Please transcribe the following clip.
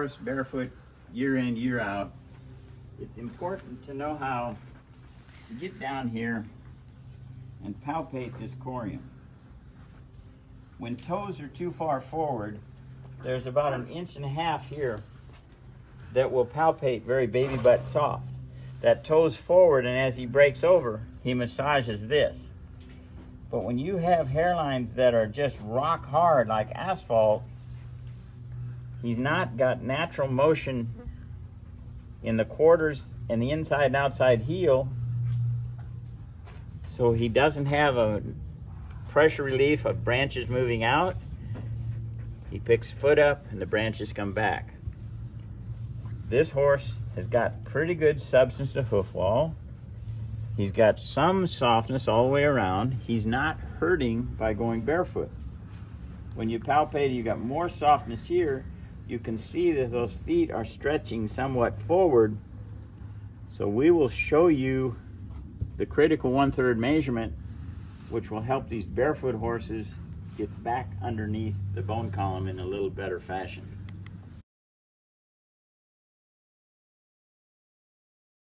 horse barefoot year in, year out, it's important to know how to get down here and palpate this corium. When toes are too far forward, there's about 1.5 inches here that will palpate very baby butt soft. That toes forward, and as he breaks over, he massages this. But when you have hairlines that are just rock hard like asphalt, he's not got natural motion in the quarters and the inside and outside heel, so he doesn't have a pressure relief of branches moving out. He picks foot up and the branches come back. This horse has got pretty good substance to hoof wall. He's got some softness all the way around. He's not hurting by going barefoot. When you palpate, you got more softness here. You can see that those feet are stretching somewhat forward. So we will show you the critical 1/3 measurement, which will help these barefoot horses get back underneath the bone column in a little better fashion.